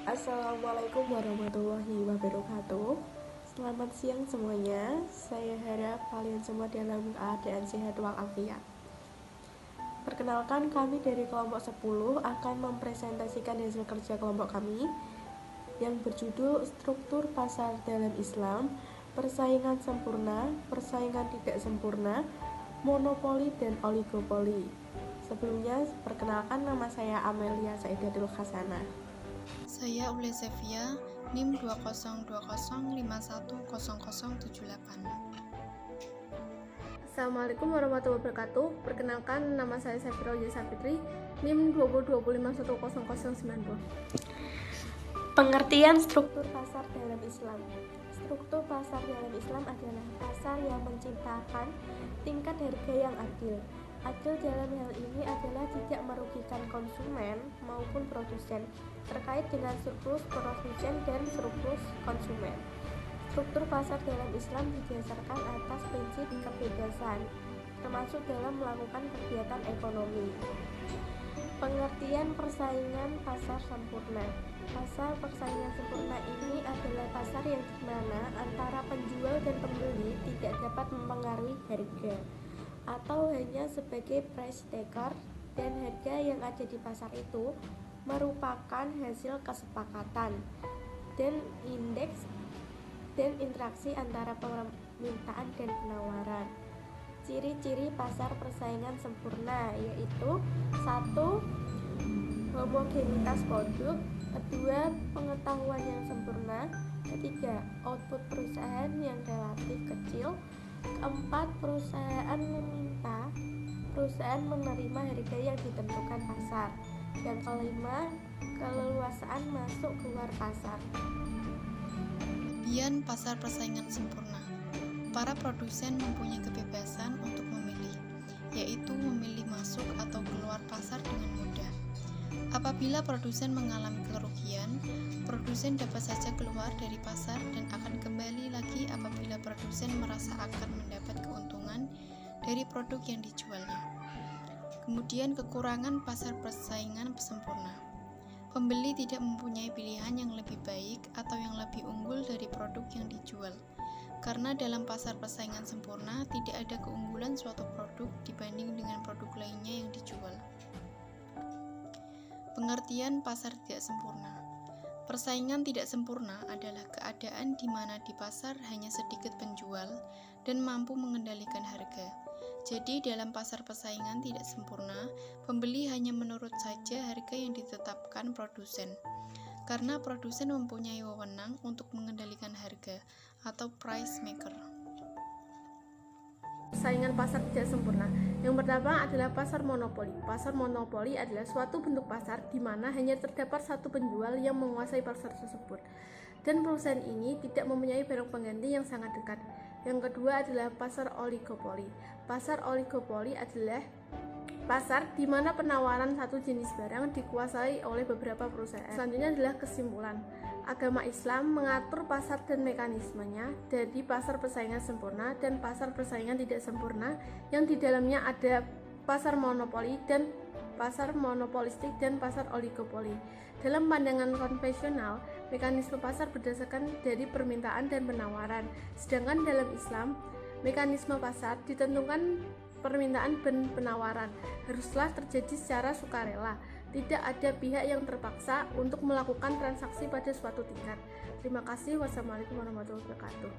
Assalamualaikum warahmatullahi wabarakatuh. Selamat siang semuanya. Saya harap kalian semua dalam keadaan sehat walafiat. Perkenalkan, kami dari kelompok 10 akan mempresentasikan hasil kerja kelompok kami yang berjudul Struktur Pasar dalam Islam, Persaingan Sempurna, Persaingan Tidak Sempurna, Monopoli dan Oligopoli. Sebelumnya, perkenalkan, nama saya Amelia Saidatul Hasanah. Saya Ule Zevia, NIM 2020510078. Assalamualaikum warahmatullahi wabarakatuh. Perkenalkan, nama saya Safira Yesa Fitri, NIM 2020510090. Pengertian struktur pasar dalam Islam. Struktur pasar dalam Islam adalah pasar yang menciptakan tingkat harga yang adil. Adil dalam hal ini adalah tidak merugikan konsumen maupun produsen, terkait dengan surplus produsen dan surplus konsumen. Struktur pasar dalam Islam didasarkan atas prinsip kebebasan, termasuk dalam melakukan kegiatan ekonomi. Pengertian persaingan pasar sempurna. Pasar persaingan sempurna ini adalah pasar yang dimana antara penjual dan pembeli tidak dapat mempengaruhi harga, atau hanya sebagai price taker, dan harga yang ada di pasar itu merupakan hasil kesepakatan dan indeks dan interaksi antara permintaan dan penawaran. Ciri-ciri pasar persaingan sempurna yaitu 1. Homogenitas produk, 2. Pengetahuan yang sempurna, 3. Output perusahaan yang relatif kecil, 4. Perusahaan menerima harga yang ditentukan pasar, yang kelima, keleluasaan masuk keluar pasar. Kelebihan pasar persaingan sempurna. Para produsen mempunyai kebebasan untuk memilih, yaitu memilih masuk atau keluar pasar dengan mudah. Apabila produsen mengalami kerugian, produsen dapat saja keluar dari pasar dan akan kembali lagi apabila produsen merasa akan mendapat keuntungan dari produk yang dijualnya. Kemudian kekurangan pasar persaingan sempurna. Pembeli tidak mempunyai pilihan yang lebih baik atau yang lebih unggul dari produk yang dijual. Karena dalam pasar persaingan sempurna tidak ada keunggulan suatu produk dibanding dengan produk lainnya yang dijual. Pengertian pasar tidak sempurna. Persaingan tidak sempurna adalah keadaan di mana di pasar hanya sedikit penjual dan mampu mengendalikan harga. Jadi dalam pasar persaingan tidak sempurna, pembeli hanya menurut saja harga yang ditetapkan produsen. Karena produsen mempunyai wewenang untuk mengendalikan harga atau price maker. Saingan pasar tidak sempurna. Yang pertama adalah pasar monopoli. Pasar monopoli adalah suatu bentuk pasar di mana hanya terdapat satu penjual yang menguasai pasar tersebut, dan perusahaan ini tidak mempunyai barang pengganti yang sangat dekat. Yang kedua adalah pasar oligopoli. Pasar oligopoli adalah pasar di mana penawaran satu jenis barang dikuasai oleh beberapa perusahaan. Selanjutnya adalah kesimpulan. Agama Islam mengatur pasar dan mekanismenya dari pasar persaingan sempurna dan pasar persaingan tidak sempurna, yang di dalamnya ada pasar monopoli dan pasar monopolistik dan pasar oligopoli. Dalam pandangan konvensional, mekanisme pasar berdasarkan dari permintaan dan penawaran. Sedangkan dalam Islam, mekanisme pasar ditentukan permintaan dan penawaran, haruslah terjadi secara sukarela. Tidak ada pihak yang terpaksa untuk melakukan transaksi pada suatu tingkat. Terima kasih. Wassalamualaikum warahmatullahi wabarakatuh.